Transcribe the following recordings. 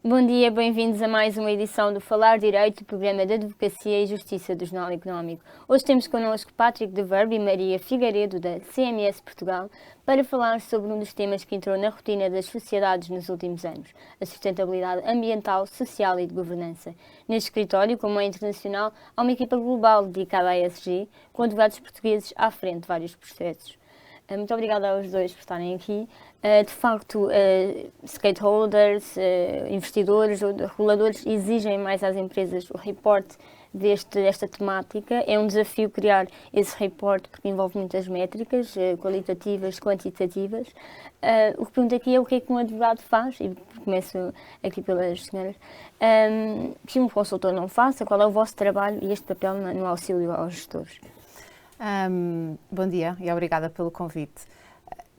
Bom dia, bem-vindos a mais uma edição do Falar Direito, programa de Advocacia e Justiça do Jornal Económico. Hoje temos connosco Patrick de Verbo e Maria Figueiredo, da CMS Portugal, para falar sobre um dos temas que entrou na rotina das sociedades nos últimos anos, a sustentabilidade ambiental, social e de governança. Neste escritório, como é internacional, há uma equipa global dedicada à ESG, com advogados portugueses à frente de vários processos. Muito obrigada aos dois por estarem aqui. De facto, stakeholders, investidores, reguladores exigem mais às empresas o reporte desta temática. É um desafio criar esse reporte porque envolve muitas métricas qualitativas, quantitativas. O que pergunto aqui é o que é que um advogado faz, e começo aqui pelas senhoras, que um consultor não faça, qual é o vosso trabalho e este papel no auxílio aos gestores? Bom dia e obrigada pelo convite.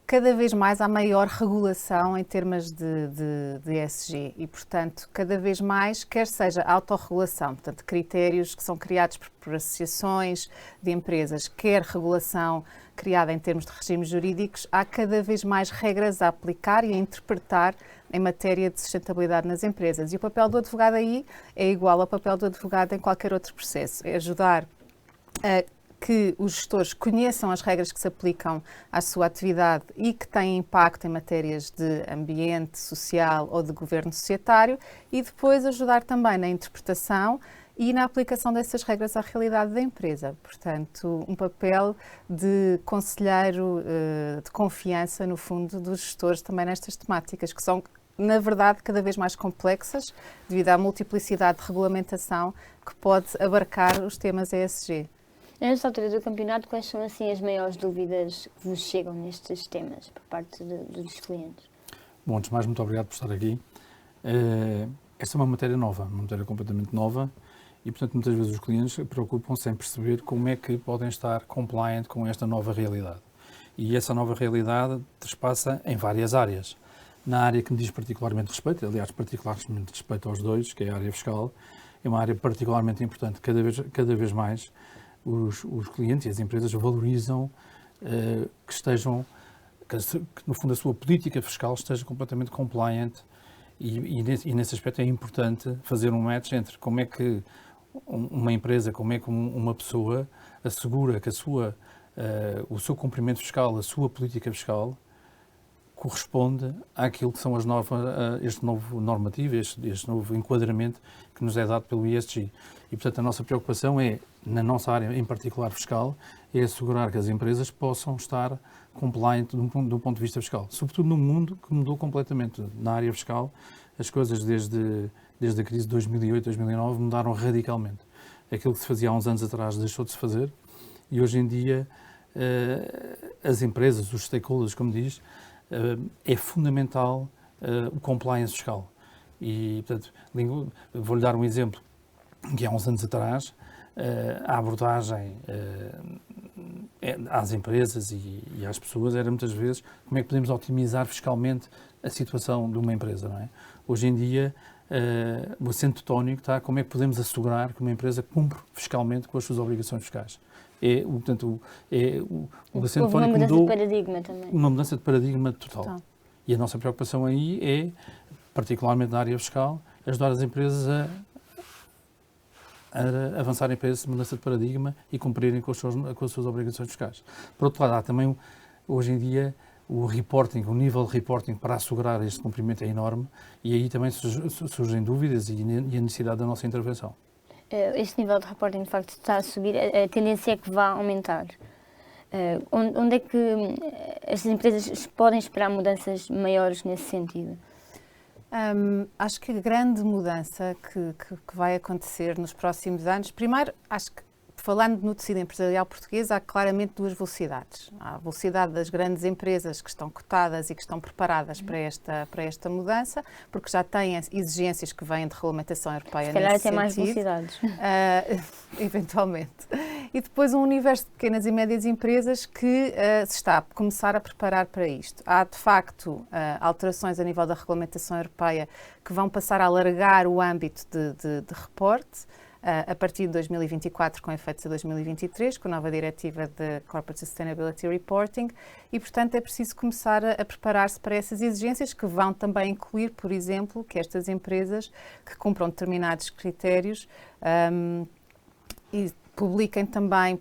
Cada vez mais há maior regulação em termos de ESG e, portanto, cada vez mais, quer seja autorregulação, portanto, critérios que são criados por associações de empresas, quer regulação criada em termos de regimes jurídicos, há cada vez mais regras a aplicar e a interpretar em matéria de sustentabilidade nas empresas. E o papel do advogado aí é igual ao papel do advogado em qualquer outro processo, é ajudar a que os gestores conheçam as regras que se aplicam à sua atividade e que têm impacto em matérias de ambiente, social ou de governo societário e depois ajudar também na interpretação e na aplicação dessas regras à realidade da empresa. Portanto, um papel de conselheiro de confiança, no fundo, dos gestores também nestas temáticas, que são, na verdade, cada vez mais complexas devido à multiplicidade de regulamentação que pode abarcar os temas ESG. Nesta altura do campeonato, quais são assim as maiores dúvidas que vos chegam nestes temas por parte dos clientes? Bom, antes de mais, muito obrigado por estar aqui. Esta é uma matéria nova, uma matéria completamente nova e, portanto, muitas vezes os clientes preocupam-se em perceber como é que podem estar compliant com esta nova realidade. E essa nova realidade transpassa em várias áreas. Na área que me diz particularmente respeito, aliás, particularmente respeito aos dois, que é a área fiscal, é uma área particularmente importante. Cada vez mais os clientes e as empresas valorizam que no fundo a sua política fiscal esteja completamente compliant e nesse aspecto é importante fazer um match entre como é que uma empresa, como é que uma pessoa assegura que o seu cumprimento fiscal, a sua política fiscal corresponde àquilo que são este novo normativo, este novo enquadramento que nos é dado pelo ESG. E, portanto, a nossa preocupação é, na nossa área, em particular fiscal, é assegurar que as empresas possam estar compliant de um ponto de vista fiscal. Sobretudo num mundo que mudou completamente. Na área fiscal, as coisas desde a crise de 2008, 2009 mudaram radicalmente. Aquilo que se fazia há uns anos atrás deixou de se fazer e, hoje em dia, as empresas, os stakeholders, como diz, é fundamental o compliance fiscal. E, portanto, vou-lhe dar um exemplo, que há uns anos atrás, a abordagem às empresas e às pessoas era muitas vezes como é que podemos otimizar fiscalmente a situação de uma empresa, não é? Hoje em dia, o acento tónico está como é que podemos assegurar que uma empresa cumpre fiscalmente com as suas obrigações fiscais. Portanto, o acento tónico mudou. Uma mudança de paradigma também. Uma mudança de paradigma total. E a nossa preocupação aí é, particularmente na área fiscal, ajudar as empresas a avançarem para essa mudança de paradigma e cumprirem com as suas obrigações fiscais. Por outro lado, há também, hoje em dia, o nível de reporting para assegurar este cumprimento é enorme e aí também surgem dúvidas e a necessidade da nossa intervenção. Este nível de reporting, de facto, está a subir, a tendência é que vá aumentar. Onde é que as empresas podem esperar mudanças maiores nesse sentido? Acho que a grande mudança que vai acontecer nos próximos anos, primeiro, acho que falando no tecido empresarial português, há claramente duas velocidades. Há a velocidade das grandes empresas que estão cotadas e que estão preparadas para esta mudança, porque já têm exigências que vêm de regulamentação europeia nesse sentido. Se calhar até mais velocidades. Eventualmente. E depois um universo de pequenas e médias empresas que se está a começar a preparar para isto. Há, de facto, alterações a nível da regulamentação europeia que vão passar a alargar o âmbito de reporte. a partir de 2024, com efeitos a 2023, com a nova diretiva de Corporate Sustainability Reporting, e, portanto, é preciso começar a preparar-se para essas exigências, que vão também incluir, por exemplo, que estas empresas que cumpram determinados critérios e publiquem também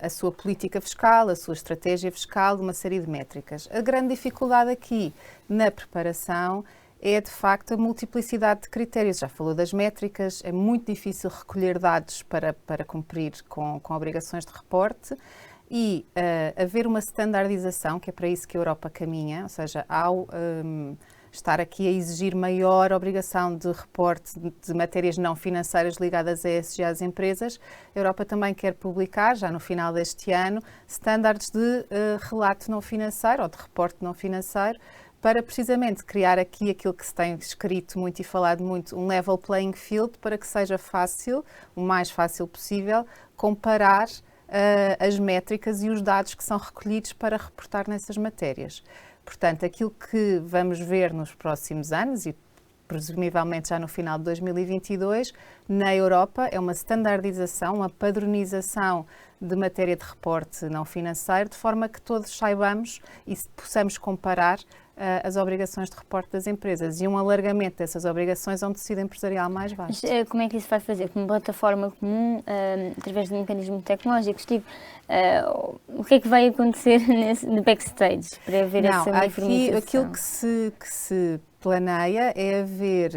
a sua política fiscal, a sua estratégia fiscal, uma série de métricas. A grande dificuldade aqui na preparação é, de facto, a multiplicidade de critérios. Já falou das métricas, é muito difícil recolher dados para cumprir com obrigações de reporte e haver uma standardização, que é para isso que a Europa caminha, ou seja, ao estar aqui a exigir maior obrigação de reporte de matérias não financeiras ligadas a ESG às empresas, a Europa também quer publicar, já no final deste ano, standards de relato não financeiro ou de reporte não financeiro, para precisamente criar aqui aquilo que se tem escrito muito e falado muito, um level playing field, para que seja fácil, o mais fácil possível, comparar as métricas e os dados que são recolhidos para reportar nessas matérias. Portanto, aquilo que vamos ver nos próximos anos e presumivelmente já no final de 2022, na Europa é uma standardização, uma padronização de matéria de reporte não financeiro, de forma que todos saibamos e possamos comparar as obrigações de reporte das empresas e um alargamento dessas obrigações a um tecido empresarial mais vasto. Mas como é que isso vai fazer? Com uma plataforma comum, através de mecanismos tecnológicos? Tipo, o que é que vai acontecer no backstage para haver essa uniformização? Aquilo que se planeia é haver,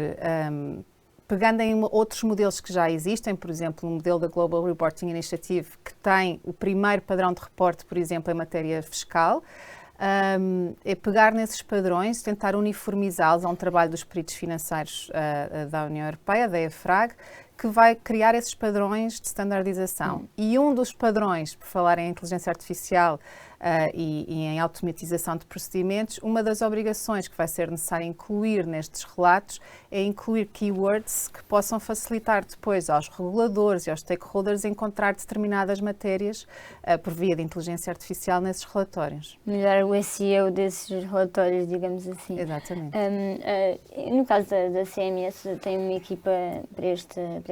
pegando em outros modelos que já existem, por exemplo, o modelo da Global Reporting Initiative, que tem o primeiro padrão de reporte, por exemplo, em matéria fiscal, é pegar nesses padrões, tentar uniformizá-los. Há um trabalho dos peritos financeiros da União Europeia, da EFRAG, que vai criar esses padrões de standardização. E um dos padrões, por falar em inteligência artificial e em automatização de procedimentos, uma das obrigações que vai ser necessário incluir nestes relatos é incluir keywords que possam facilitar depois aos reguladores e aos stakeholders encontrar determinadas matérias por via de inteligência artificial nesses relatórios. Melhorar o SEO desses relatórios, digamos assim. Exatamente. No caso da CMS, tem uma equipa para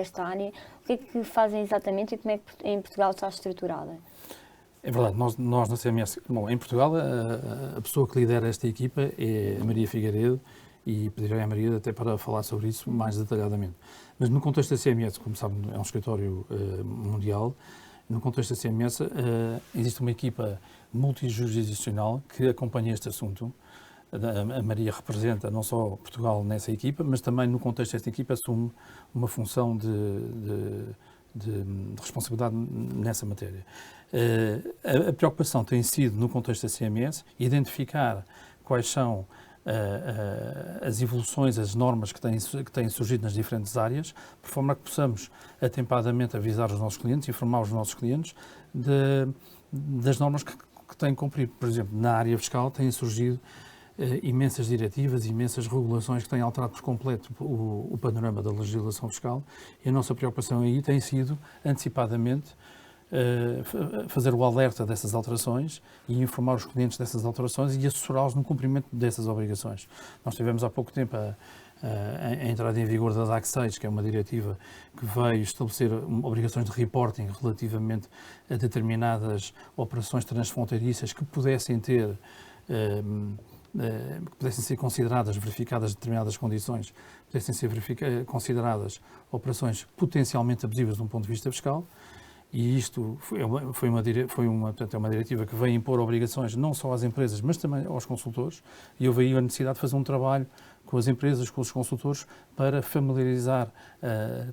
esta área. O que é que fazem exatamente e como é que em Portugal está estruturada? É verdade, nós na CMS, em Portugal, a pessoa que lidera esta equipa é a Maria Figueiredo e pedirei à Maria até para falar sobre isso mais detalhadamente. Mas no contexto da CMS, como sabe, é um escritório mundial, no contexto da CMS existe uma equipa multijurisdicional que acompanha este assunto. A Maria representa não só Portugal nessa equipa, mas também no contexto desta equipa assume uma função de responsabilidade nessa matéria. A preocupação tem sido, no contexto da CMS, identificar quais são as evoluções, as normas que têm surgido nas diferentes áreas, por forma a que possamos atempadamente avisar os nossos clientes, informar os nossos clientes das normas que têm que cumprir. Por exemplo, na área fiscal têm surgido imensas diretivas, imensas regulações que têm alterado por completo o panorama da legislação fiscal e a nossa preocupação aí tem sido, antecipadamente, fazer o alerta dessas alterações e informar os clientes dessas alterações e assessorá-los no cumprimento dessas obrigações. Nós tivemos há pouco tempo a entrada em vigor da DAC 6, que é uma diretiva que veio estabelecer obrigações de reporting relativamente a determinadas operações transfronteiriças que pudessem ter que pudessem ser consideradas, verificadas determinadas condições, pudessem ser consideradas operações potencialmente abusivas de um ponto de vista fiscal, e isto foi uma diretiva que veio impor obrigações não só às empresas, mas também aos consultores, e houve aí a necessidade de fazer um trabalho com as empresas, com os consultores, para familiarizar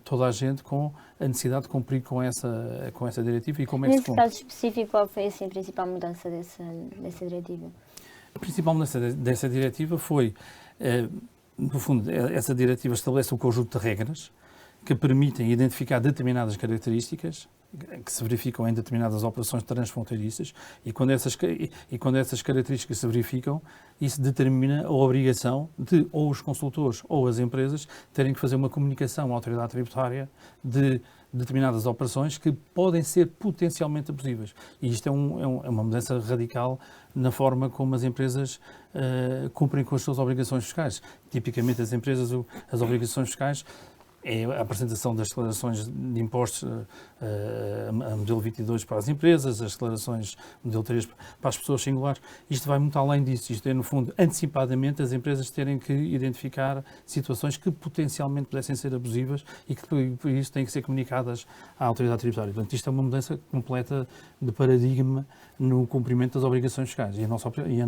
toda a gente com a necessidade de cumprir com essa diretiva e como é que se cumpre. Nesse caso específico, qual foi assim, a principal mudança dessa diretiva? A principal mudança dessa diretiva foi, no fundo, essa diretiva estabelece um conjunto de regras que permitem identificar determinadas características que se verificam em determinadas operações transfronteiriças e quando essas características se verificam, isso determina a obrigação de ou os consultores ou as empresas terem que fazer uma comunicação à autoridade tributária de determinadas operações que podem ser potencialmente abusivas. E isto é uma mudança radical na forma como as empresas cumprem com as suas obrigações fiscais. Tipicamente as empresas, as obrigações fiscais é a apresentação das declarações de impostos a modelo 22 para as empresas, as declarações modelo 3 para as pessoas singulares. Isto vai muito além disso. Isto é, no fundo, antecipadamente as empresas terem que identificar situações que potencialmente pudessem ser abusivas e que, por isso, têm que ser comunicadas à autoridade tributária. Portanto, isto é uma mudança completa de paradigma no cumprimento das obrigações fiscais. E a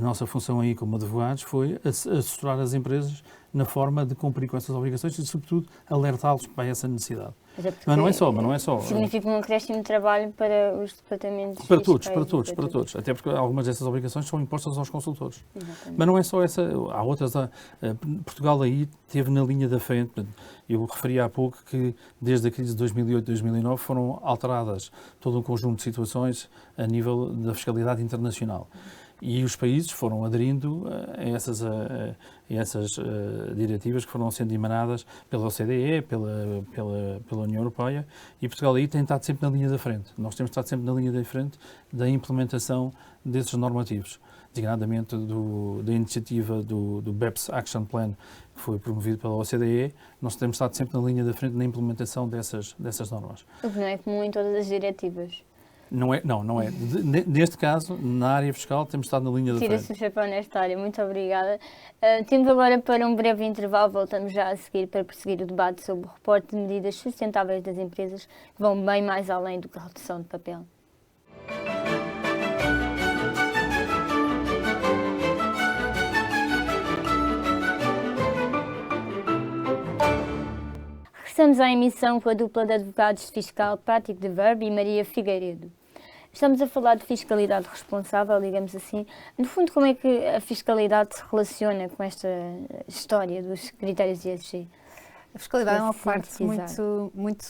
nossa função aí como advogados foi assessorar as empresas na forma de cumprir com essas obrigações e, sobretudo, alertá-los para essa necessidade. Mas não é só. Significa um acréscimo de trabalho para os departamentos Para todos. Até porque algumas dessas obrigações são impostas aos consultores. Exatamente. Mas não é só essa, há outras. Portugal aí esteve na linha da frente. Eu referi há pouco que desde a crise de 2008-2009 foram alteradas todo um conjunto de situações a nível da fiscalidade internacional. E os países foram aderindo a essas diretivas que foram sendo emanadas pela OCDE, pela União Europeia, e Portugal aí tem estado sempre na linha da frente. Nós temos estado sempre na linha da frente da implementação desses normativos, designadamente da iniciativa do BEPS Action Plan, que foi promovido pela OCDE. Nós temos estado sempre na linha da frente na implementação dessas normas. O que não é comum em todas as diretivas. Não é. Neste caso, na área fiscal, temos estado na linha da frente. Tira-se o chapéu nesta área. Muito obrigada. Temos agora para um breve intervalo. Voltamos já a seguir para prosseguir o debate sobre o reporte de medidas sustentáveis das empresas que vão bem mais além do que a redução de papel. Regressamos à emissão com a dupla de advogados de fiscal Patrick de Verbe e Maria Figueiredo. Estamos a falar de fiscalidade responsável, digamos assim. No fundo, como é que a fiscalidade se relaciona com esta história dos critérios ESG? A fiscalidade é uma parte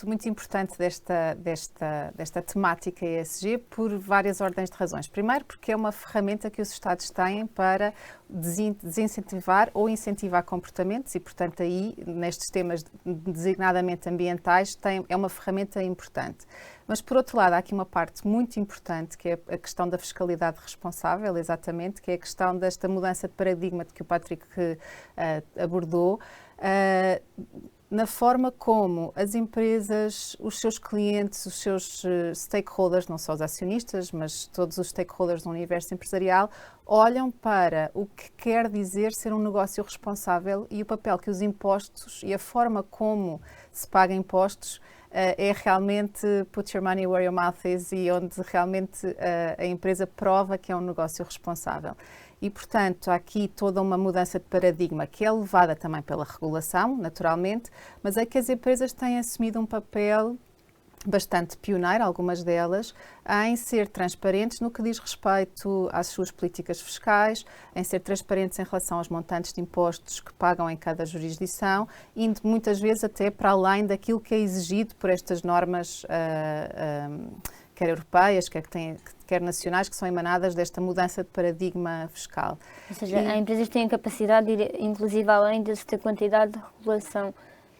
muito importante desta temática ESG por várias ordens de razões. Primeiro, porque é uma ferramenta que os Estados têm para desincentivar ou incentivar comportamentos e, portanto, aí, nestes temas designadamente ambientais, é uma ferramenta importante. Mas, por outro lado, há aqui uma parte muito importante, que é a questão da fiscalidade responsável, exatamente, que é a questão desta mudança de paradigma de que o Patrick abordou, na forma como as empresas, os seus clientes, os seus stakeholders, não só os acionistas, mas todos os stakeholders do universo empresarial, olham para o que quer dizer ser um negócio responsável e o papel que os impostos e a forma como se paga impostos é realmente put your money where your mouth is e onde realmente a empresa prova que é um negócio responsável. E, portanto, há aqui toda uma mudança de paradigma que é levada também pela regulação, naturalmente, mas é que as empresas têm assumido um papel bastante pioneiro, algumas delas, em ser transparentes no que diz respeito às suas políticas fiscais, em ser transparentes em relação aos montantes de impostos que pagam em cada jurisdição, indo muitas vezes até para além daquilo que é exigido por estas normas quer europeias, quer nacionais, que são emanadas desta mudança de paradigma fiscal. Ou seja, as empresas têm a capacidade de ir, inclusive, além desta quantidade de regulação.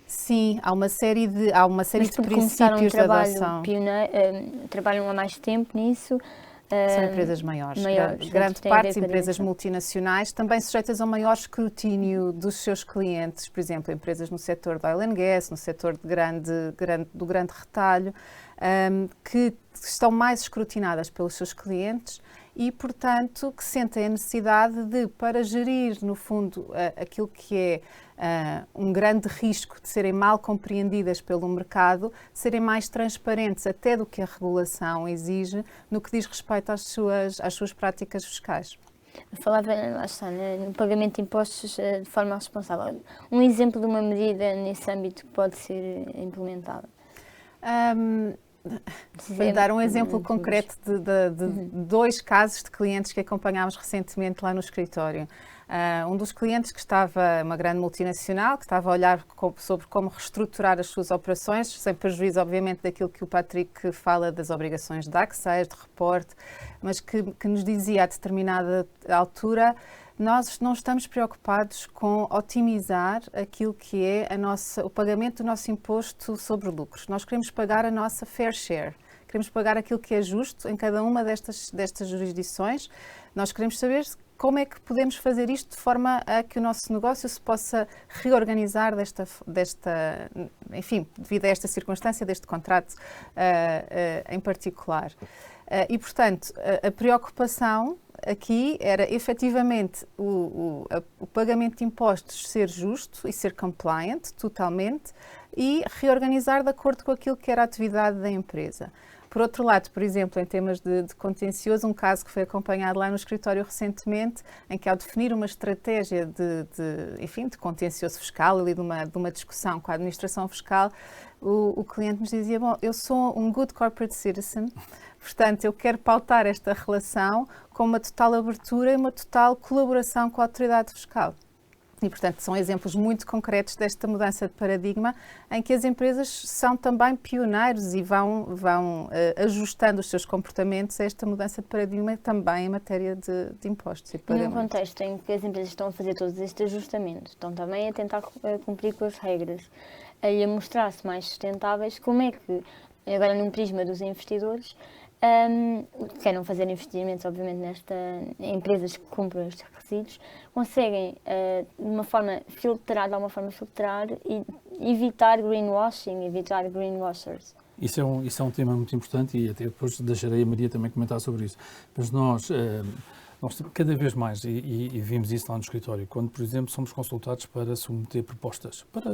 Sim, há uma série de princípios de adoção. Trabalham há mais tempo nisso. São empresas maiores. Grande parte de empresas multinacionais, também sujeitas a um maior escrutínio dos seus clientes, por exemplo, empresas no setor do oil and gas, no setor do grande retalho, que estão mais escrutinadas pelos seus clientes e, portanto, que sentem a necessidade de, para gerir, no fundo, aquilo que é um grande risco de serem mal compreendidas pelo mercado, serem mais transparentes até do que a regulação exige no que diz respeito às suas práticas fiscais. Falava, lá está, no pagamento de impostos de forma responsável. Um exemplo de uma medida nesse âmbito que pode ser implementada? Vou dar um exemplo concreto de dois casos de clientes que acompanhámos recentemente lá no escritório. Um dos clientes que estava, uma grande multinacional, que estava a olhar sobre como reestruturar as suas operações, sem prejuízo, obviamente, daquilo que o Patrick fala das obrigações de ACSES, de reporte, mas que nos dizia a determinada altura: nós não estamos preocupados com otimizar aquilo que é o pagamento do nosso imposto sobre lucros. Nós queremos pagar a nossa fair share. Queremos pagar aquilo que é justo em cada uma destas jurisdições. Nós queremos saber como é que podemos fazer isto de forma a que o nosso negócio se possa reorganizar enfim, devido a esta circunstância, deste contrato em particular. E, portanto, a preocupação aqui era efetivamente o pagamento de impostos ser justo e ser compliant totalmente e reorganizar de acordo com aquilo que era a atividade da empresa. Por outro lado, por exemplo, em temas de contencioso, um caso que foi acompanhado lá no escritório recentemente, em que ao definir uma estratégia de contencioso fiscal, ali de uma discussão com a administração fiscal, o cliente nos dizia, bom, eu sou um good corporate citizen, portanto, eu quero pautar esta relação com uma total abertura e uma total colaboração com a autoridade fiscal. E, portanto, são exemplos muito concretos desta mudança de paradigma em que as empresas são também pioneiros e vão ajustando os seus comportamentos a esta mudança de paradigma também em matéria de impostos e de Num pagamentos. contexto em que as empresas estão a fazer todos estes ajustamentos, estão também a tentar cumprir com as regras e a mostrar-se mais sustentáveis, como é que, agora num prisma dos investidores, querem fazer investimentos, obviamente, em empresas que cumprem estes requisitos, conseguem, de alguma forma filtrar e evitar greenwashing, evitar greenwashers. Isso é um tema muito importante e até depois deixarei a Maria também comentar sobre isso. Mas nós cada vez mais, e vimos isso lá no escritório, quando, por exemplo, somos consultados para submeter propostas, para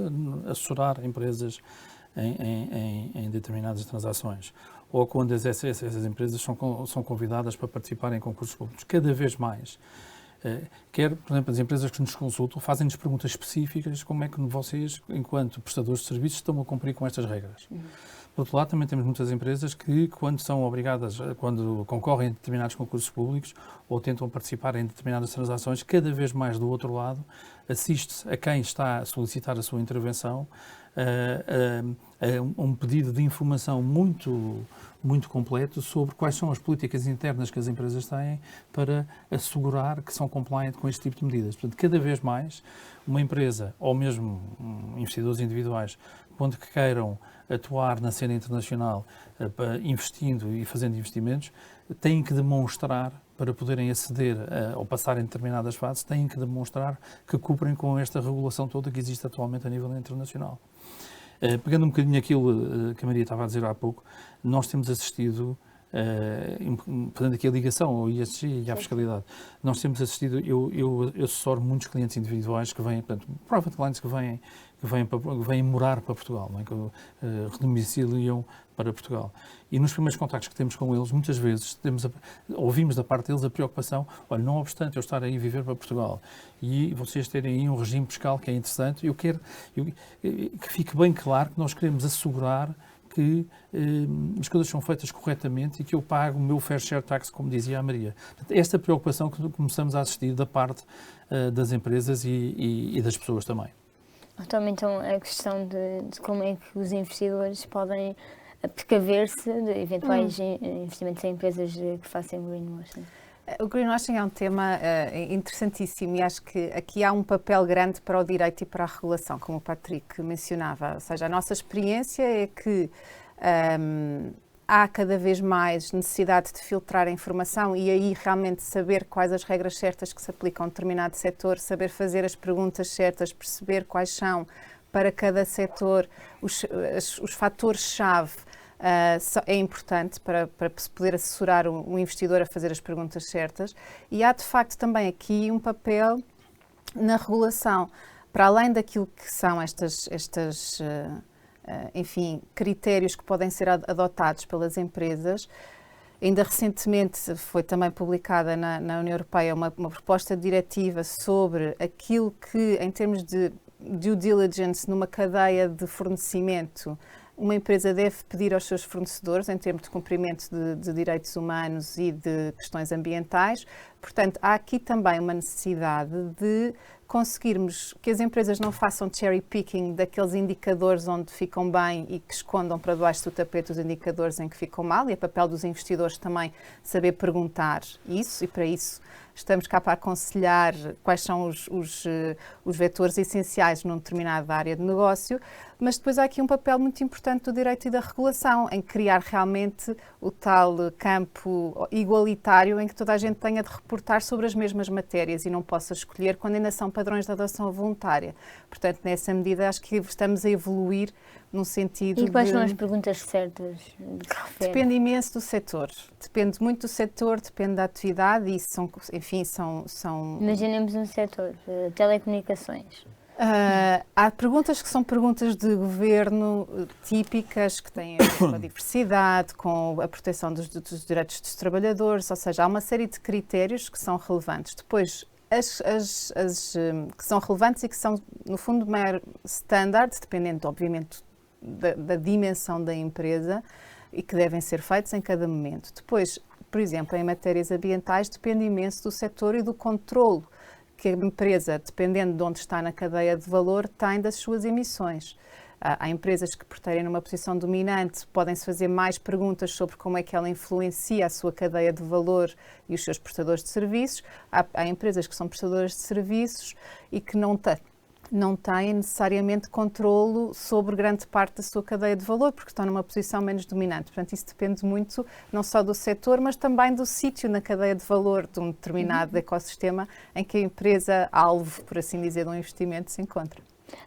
assessorar empresas em determinadas transações, ou quando essas empresas são convidadas para participar em concursos públicos, cada vez mais. Por exemplo, as empresas que nos consultam fazem-nos perguntas específicas, como é que vocês, enquanto prestadores de serviços, estão a cumprir com estas regras. Por outro lado, também temos muitas empresas que, quando são obrigadas, quando concorrem a determinados concursos públicos ou tentam participar em determinadas transações, cada vez mais do outro lado, assiste-se a quem está a solicitar a sua intervenção um pedido de informação muito completo sobre quais são as políticas internas que as empresas têm para assegurar que são compliant com este tipo de medidas. Portanto, cada vez mais, uma empresa, ou mesmo investidores individuais, quando que queiram atuar na cena internacional, investindo e fazendo investimentos, têm que demonstrar, para poderem aceder ou passar em determinadas fases, têm que demonstrar que cumprem com esta regulação toda que existe atualmente a nível internacional. Pegando um bocadinho aquilo que a Maria estava a dizer há pouco, nós temos assistido, fazendo aqui a ligação ao ESG e à fiscalidade, nós temos assistido, eu assessoro muitos clientes individuais que vêm, portanto, private clients que vêm morar para Portugal, não é? Que redomiciliam para Portugal. E nos primeiros contactos que temos com eles, muitas vezes ouvimos da parte deles a preocupação, olha, não obstante eu estar aí a viver para Portugal e vocês terem aí um regime fiscal que é interessante, eu quero que fique bem claro que nós queremos assegurar que as coisas são feitas corretamente e que eu pago o meu fair share tax, como dizia a Maria. Portanto, esta preocupação que começamos a assistir da parte das empresas e das pessoas também. Então, a questão de como é que os investidores podem precaver-se de eventuais investimentos em empresas que façam greenwashing. O greenwashing é um tema interessantíssimo e acho que aqui há um papel grande para o direito e para a regulação, como o Patrick mencionava. Ou seja, a nossa experiência é que há cada vez mais necessidade de filtrar a informação e aí realmente saber quais as regras certas que se aplicam a um determinado setor, saber fazer as perguntas certas, perceber quais são para cada setor os fatores-chave. É importante para se poder assessorar o investidor a fazer as perguntas certas e há de facto também aqui um papel na regulação, para além daquilo que são estes critérios que podem ser adotados pelas empresas. Ainda recentemente foi também publicada na União Europeia uma proposta de diretiva sobre aquilo que, em termos de due diligence numa cadeia de fornecimento, uma empresa deve pedir aos seus fornecedores em termos de cumprimento de direitos humanos e de questões ambientais. Portanto, há aqui também uma necessidade de conseguirmos que as empresas não façam cherry picking daqueles indicadores onde ficam bem e que escondam para debaixo do tapete os indicadores em que ficam mal, e é papel dos investidores também saber perguntar isso, e para isso estamos cá para aconselhar quais são os vetores essenciais numa determinada área de negócio, mas depois há aqui um papel muito importante do direito e da regulação, em criar realmente o tal campo igualitário em que toda a gente tenha de reportar sobre as mesmas matérias e não possa escolher quando ainda são padrões de adoção voluntária. Portanto, nessa medida, acho que estamos a evoluir num sentido E quais de... são as perguntas certas? De que refere? Depende imenso do setor. Depende muito do setor, depende da atividade e, enfim, são... Imaginemos um setor, telecomunicações. Há perguntas que são perguntas de governo típicas, que têm a ver com a diversidade, com a proteção dos direitos dos trabalhadores, ou seja, há uma série de critérios que são relevantes. Depois, que são relevantes e que são, no fundo, maior standard, dependendo, obviamente, da dimensão da empresa e que devem ser feitos em cada momento. Depois, por exemplo, em matérias ambientais, depende imenso do setor e do controlo que a empresa, dependendo de onde está na cadeia de valor, tem das suas emissões. Há empresas que, por terem numa posição dominante, podem-se fazer mais perguntas sobre como é que ela influencia a sua cadeia de valor e os seus prestadores de serviços. Há empresas que são prestadoras de serviços e que não têm necessariamente controlo sobre grande parte da sua cadeia de valor, porque estão numa posição menos dominante. Portanto, isso depende muito não só do setor, mas também do sítio na cadeia de valor de um determinado ecossistema em que a empresa alvo, por assim dizer, de um investimento se encontra.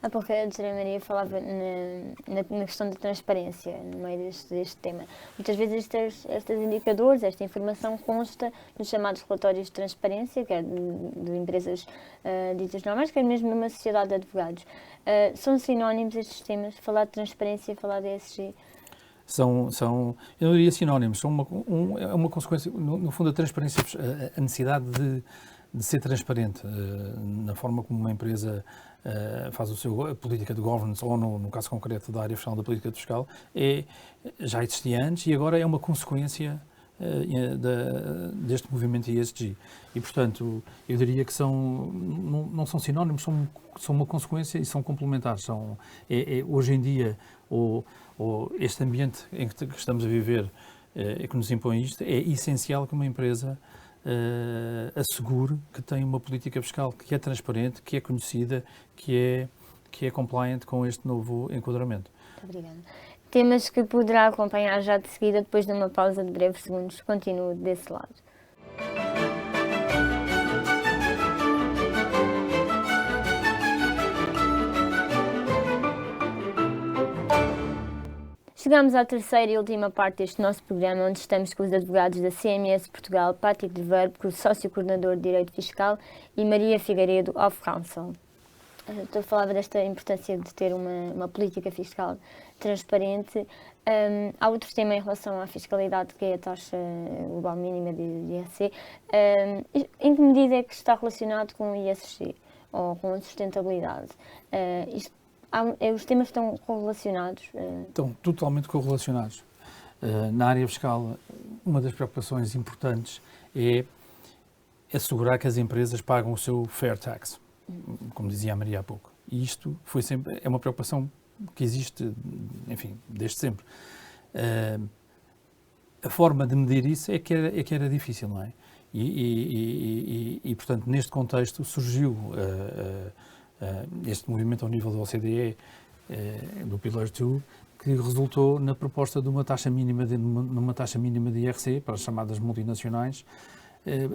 Há pouco a doutora Maria falava na questão da transparência, no meio deste tema. Muitas vezes estes indicadores, esta informação consta nos chamados relatórios de transparência, quer de empresas ditas normais, quer mesmo numa sociedade de advogados. São sinónimos estes temas, falar de transparência, falar de ESG? Eu não diria sinónimos, é uma consequência, no fundo, a transparência, a necessidade de ser transparente na forma como uma empresa faz a política de governance, ou no caso concreto da área fiscal da política fiscal, já existia antes e agora é uma consequência deste movimento ESG. E, portanto, eu diria que não são sinónimos, são uma consequência e são complementares. Hoje em dia, este ambiente em que estamos a viver que nos impõe isto, é essencial que uma empresa assegure que tem uma política fiscal que é transparente, que é conhecida, que é compliant com este novo enquadramento. Muito obrigada. Temas que poderá acompanhar já de seguida, depois de uma pausa de breves segundos. Continuo desse lado. Chegamos à terceira e última parte deste nosso programa, onde estamos com os advogados da CMS Portugal, Patrick de Verbe, que é o sócio-coordenador de Direito Fiscal, e Maria Figueiredo, of Counsel. Eu falava desta importância de ter uma política fiscal transparente. Há outro tema em relação à fiscalidade, que é a taxa global mínima de IRC. Em que medida é que está relacionado com o ISG ou com a sustentabilidade? Os temas estão correlacionados? Estão totalmente correlacionados. Na área fiscal, uma das preocupações importantes é assegurar que as empresas pagam o seu fair tax, como dizia a Maria há pouco. E isto é uma preocupação que existe, enfim, desde sempre. A forma de medir isso é que era difícil, não é? E portanto, neste contexto surgiu este movimento ao nível da OCDE, do Pillar 2, que resultou na proposta de uma taxa mínima de IRC para as chamadas multinacionais,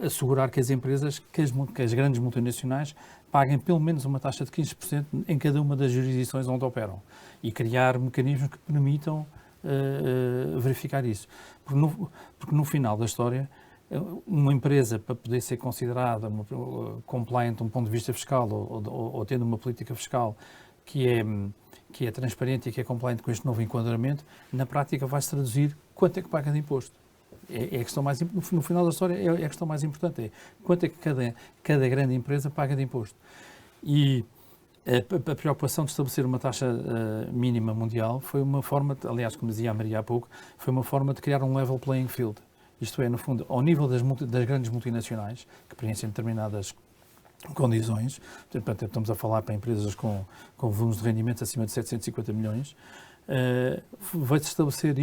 assegurar que as empresas, que as grandes multinacionais, paguem pelo menos uma taxa de 15% em cada uma das jurisdições onde operam e criar mecanismos que permitam verificar isso. Porque no final da história, uma empresa, para poder ser considerada compliant de um ponto de vista fiscal ou tendo uma política fiscal que é transparente e que é compliant com este novo enquadramento, na prática vai-se traduzir quanto é que paga de imposto. É a questão no final da história, é a questão mais importante, é quanto é que cada grande empresa paga de imposto. E a preocupação de estabelecer uma taxa mínima mundial foi uma forma, aliás, como dizia a Maria há pouco, foi uma forma de criar um level playing field. Isto é, no fundo, ao nível das grandes multinacionais, que preenchem determinadas condições, portanto, estamos a falar para empresas com volumes de rendimentos acima de 750 milhões, vai-se estabelecer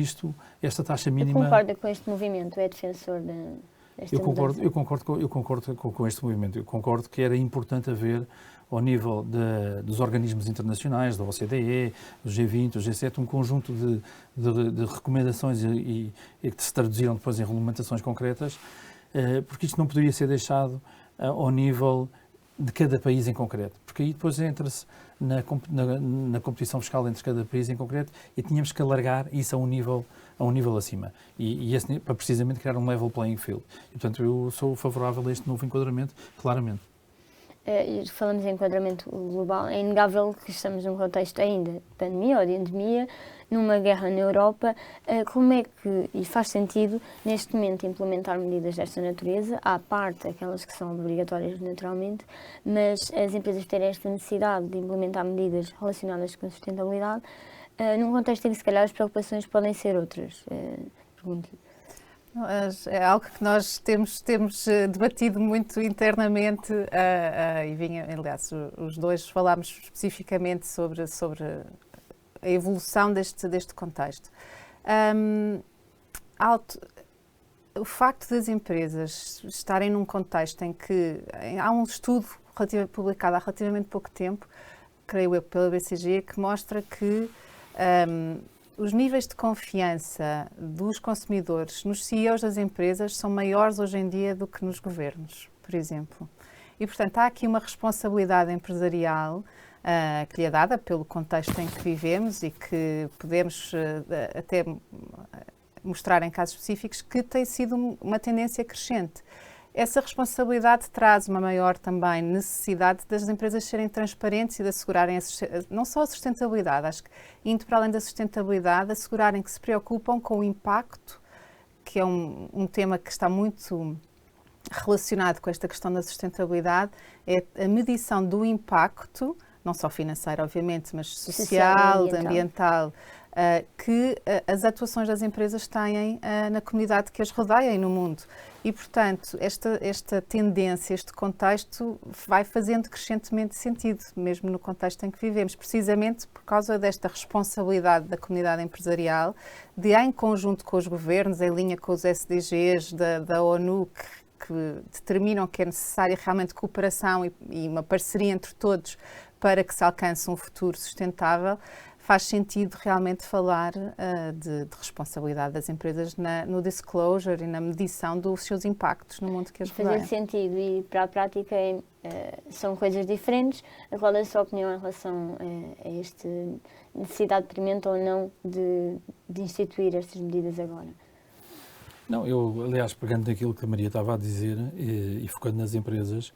esta taxa mínima. Concorda com este movimento? É defensor desta mudança? Eu concordo com este movimento. Eu concordo que era importante haver, ao nível dos organismos internacionais, da OCDE, do G20, do G7, um conjunto de recomendações e que se traduziram depois em regulamentações concretas, porque isto não poderia ser deixado ao nível de cada país em concreto, porque aí depois entra-se na competição fiscal entre cada país em concreto e tínhamos que alargar isso a um nível acima para precisamente criar um level playing field. E, portanto, eu sou favorável a este novo enquadramento, claramente. Falamos em enquadramento global, é inegável que estamos num contexto ainda de pandemia ou de endemia, numa guerra na Europa. Como é que, e faz sentido neste momento implementar medidas desta natureza, à parte aquelas que são obrigatórias naturalmente, mas as empresas terem esta necessidade de implementar medidas relacionadas com a sustentabilidade, num contexto em que se calhar as preocupações podem ser outras? Pergunto-lhe. É algo que nós temos debatido muito internamente e aliás, os dois falámos especificamente sobre a evolução deste contexto. O facto das empresas estarem num contexto em que há um estudo publicado há relativamente pouco tempo, creio eu, pela BCG, que mostra que os níveis de confiança dos consumidores nos CEOs das empresas são maiores hoje em dia do que nos governos, por exemplo. E, portanto, há aqui uma responsabilidade empresarial que lhe é dada pelo contexto em que vivemos e que podemos até mostrar em casos específicos que tem sido uma tendência crescente. Essa responsabilidade traz uma maior também necessidade das empresas serem transparentes e de assegurarem não só a sustentabilidade, acho que indo para além da sustentabilidade, assegurarem que se preocupam com o impacto, que é um tema que está muito relacionado com esta questão da sustentabilidade, é a medição do impacto, não só financeiro, obviamente, mas social, ambiental, que as atuações das empresas têm na comunidade que as rodeia e no mundo. E, portanto, esta tendência, este contexto vai fazendo crescentemente sentido, mesmo no contexto em que vivemos, precisamente por causa desta responsabilidade da comunidade empresarial, de, em conjunto com os governos, em linha com os SDGs da ONU, que determinam que é necessária realmente cooperação e uma parceria entre todos para que se alcance um futuro sustentável, faz sentido realmente falar de responsabilidade das empresas no disclosure e na medição dos seus impactos no mundo que as rodeia. Fazer sentido e para a prática são coisas diferentes. Qual é a sua opinião em relação a esta necessidade premente ou não de instituir estas medidas agora? Não, eu, aliás, pegando naquilo que a Maria estava a dizer e focando nas empresas,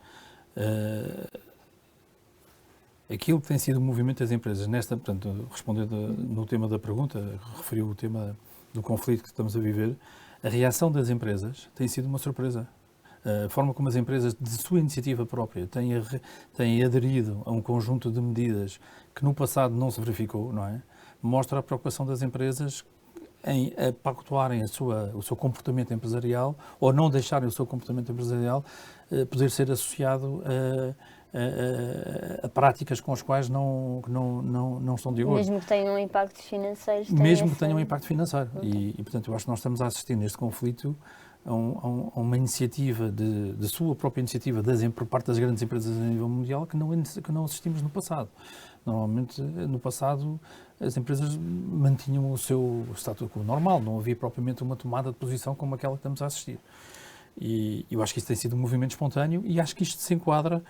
aquilo que tem sido o movimento das empresas, portanto, respondendo no tema da pergunta, referiu o tema do conflito que estamos a viver, a reação das empresas tem sido uma surpresa. A forma como as empresas, de sua iniciativa própria, têm aderido a um conjunto de medidas que no passado não se verificou, não é? Mostra a preocupação das empresas em pactuarem o seu comportamento empresarial ou não deixarem o seu comportamento empresarial poder ser associado a práticas com as quais não estão de acordo. Mesmo que tenham impactos financeiros. Mesmo que tenham impacto financeiro. E, portanto, eu acho que nós estamos a assistir neste conflito a uma iniciativa, de sua própria iniciativa, por parte das grandes empresas a nível mundial, que não assistimos no passado. Normalmente, no passado, as empresas mantinham o seu status quo normal, não havia propriamente uma tomada de posição como aquela que estamos a assistir. E eu acho que isso tem sido um movimento espontâneo e acho que isto se enquadra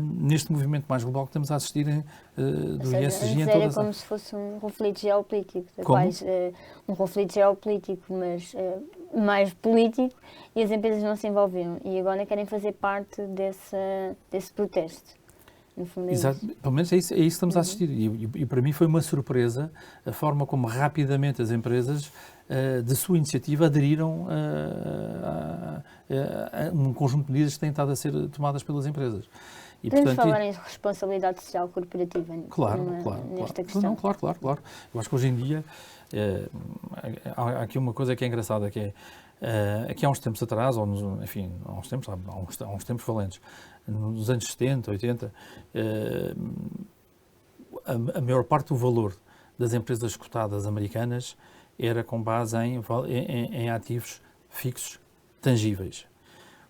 neste movimento mais global que estamos a assistir do ESG em todas as... como se fosse um conflito geopolítico, um conflito geopolítico, mas mais político, e as empresas não se envolviam e agora querem fazer parte desse protesto. No fundo é exato, isso. Pelo menos é isso que estamos a assistir e para mim foi uma surpresa a forma como rapidamente as empresas de sua iniciativa aderiram a um conjunto de medidas que têm estado a ser tomadas pelas empresas. E, podemos falar em responsabilidade social corporativa nesta questão? Não, claro. Eu acho que hoje em dia há aqui uma coisa que é engraçada, que é aqui há uns tempos atrás, há uns tempos valentes, nos anos 70, 80, a maior parte do valor das empresas cotadas americanas era com base em ativos fixos tangíveis.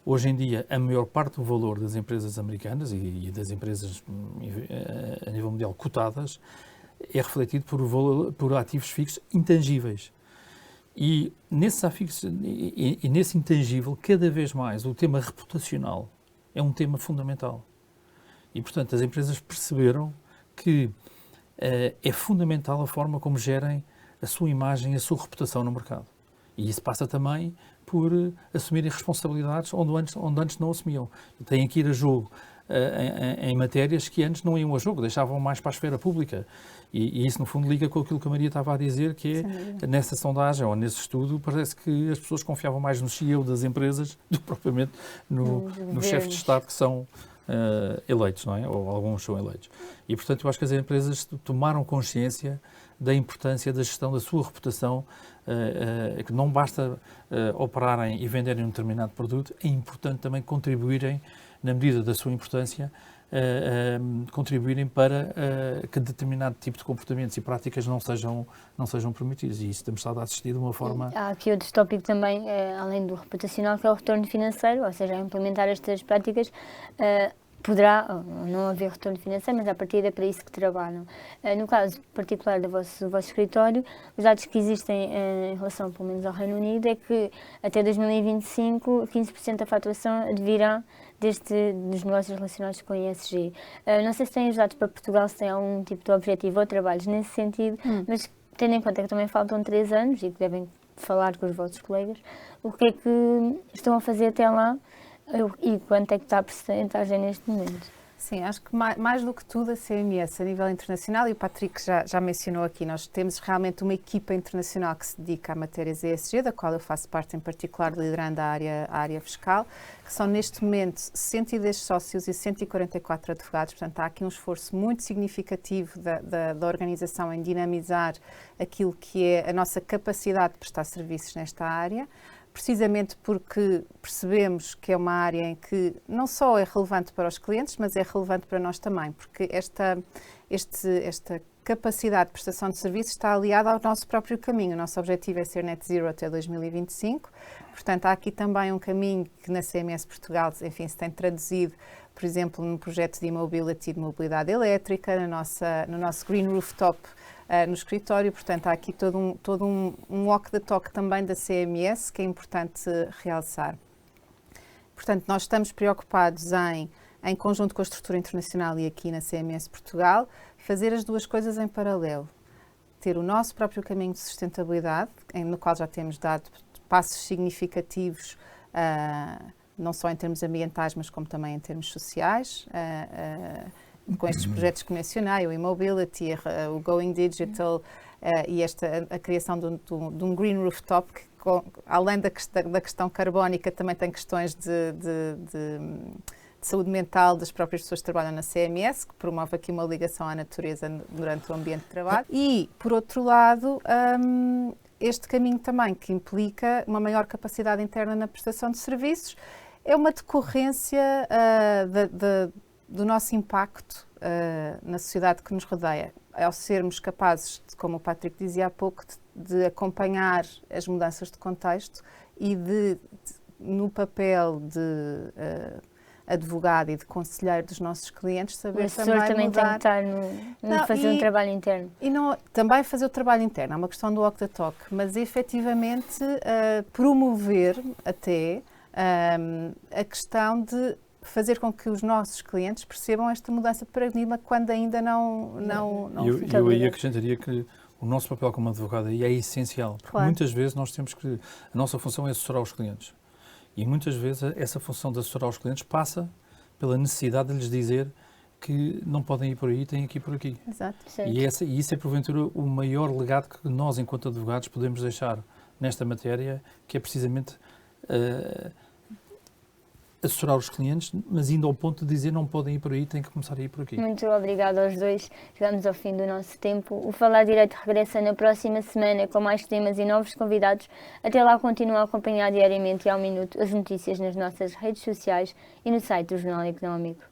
Hoje em dia, a maior parte do valor das empresas americanas e das empresas a nível mundial cotadas é refletido por ativos fixos intangíveis. E nesse desafio e nesse intangível, cada vez mais, o tema reputacional é um tema fundamental. E, portanto, as empresas perceberam que é fundamental a forma como gerem a sua imagem, a sua reputação no mercado. E isso passa também por assumirem responsabilidades onde antes não assumiam. Têm que ir a jogo em matérias que antes não iam a jogo, deixavam mais para a esfera pública. E isso, no fundo, liga com aquilo que a Maria estava a dizer, que é, nessa sondagem ou nesse estudo, parece que as pessoas confiavam mais no CEO das empresas do que propriamente no chefe de Estado, que são eleitos, não é? Ou alguns são eleitos. E, portanto, eu acho que as empresas tomaram consciência da importância da gestão da sua reputação, que não basta operarem e venderem um determinado produto, é importante também contribuírem, na medida da sua importância, contribuírem para que determinado tipo de comportamentos e práticas não sejam permitidos. E isso temos estado a assistir de uma forma... Há aqui outro tópico também, além do reputacional, que é o retorno financeiro, ou seja, implementar estas práticas poderá não haver retorno financeiro, mas a partir é para isso que trabalham. No caso particular do vosso escritório, os dados que existem em relação, pelo menos, ao Reino Unido, é que até 2025, 15% da faturação advirá dos negócios relacionados com ESG. Não sei se têm os dados para Portugal, se tem algum tipo de objetivo ou trabalhos nesse sentido, mas tendo em conta que também faltam 3 anos e que devem falar com os vossos colegas, o que é que estão a fazer até lá? E quanto é que está a percentagem neste momento? Sim, acho que mais do que tudo a CMS a nível internacional, e o Patrick já mencionou aqui, nós temos realmente uma equipa internacional que se dedica a matérias ESG, da qual eu faço parte em particular, liderando a área fiscal, que são neste momento 110 sócios e 144 advogados, portanto há aqui um esforço muito significativo da organização em dinamizar aquilo que é a nossa capacidade de prestar serviços nesta área, precisamente porque percebemos que é uma área em que não só é relevante para os clientes, mas é relevante para nós também, porque esta capacidade de prestação de serviços está aliada ao nosso próprio caminho. O nosso objetivo é ser net zero até 2025, portanto há aqui também um caminho que na CMS Portugal, enfim, se tem traduzido, por exemplo, num projeto de e-mobility, de mobilidade elétrica, no nosso Green Rooftop, no escritório, portanto há aqui todo um walk the talk também da CMS que é importante realçar. Portanto, nós estamos preocupados em conjunto com a estrutura internacional e aqui na CMS Portugal, fazer as duas coisas em paralelo. Ter o nosso próprio caminho de sustentabilidade, no qual já temos dado passos significativos, não só em termos ambientais, mas como também em termos sociais, com estes projetos que mencionei, o e-mobility, o Going Digital e a criação de um Green Rooftop, que além da questão carbónica também tem questões de saúde mental das próprias pessoas que trabalham na CMS, que promove aqui uma ligação à natureza durante o ambiente de trabalho. E, por outro lado, este caminho também que implica uma maior capacidade interna na prestação de serviços é uma decorrência do nosso impacto na sociedade que nos rodeia, ao sermos capazes, como o Patrick dizia há pouco, de acompanhar as mudanças de contexto e no papel de advogado e de conselheiro dos nossos clientes, saber o assessor também mudar. tem que estar fazer um trabalho interno. E também fazer o trabalho interno, é uma questão do walk the talk, mas efetivamente promover até a questão de fazer com que os nossos clientes percebam esta mudança de paradigma quando ainda não Eu aí acrescentaria que o nosso papel como advogado aí é essencial, porque Claro. muitas vezes nós temos que... A nossa função é assessorar os clientes. E muitas vezes essa função de assessorar os clientes passa pela necessidade de lhes dizer que não podem ir por aí, têm que ir por aqui. Exato. E isso é, porventura, o maior legado que nós, enquanto advogados, podemos deixar nesta matéria, que é precisamente assessorar os clientes, mas indo ao ponto de dizer não podem ir por aí, têm que começar a ir por aqui. Muito obrigada aos dois. Chegamos ao fim do nosso tempo. O Falar Direito regressa na próxima semana com mais temas e novos convidados. Até lá, continua a acompanhar diariamente e ao minuto as notícias nas nossas redes sociais e no site do Jornal Económico.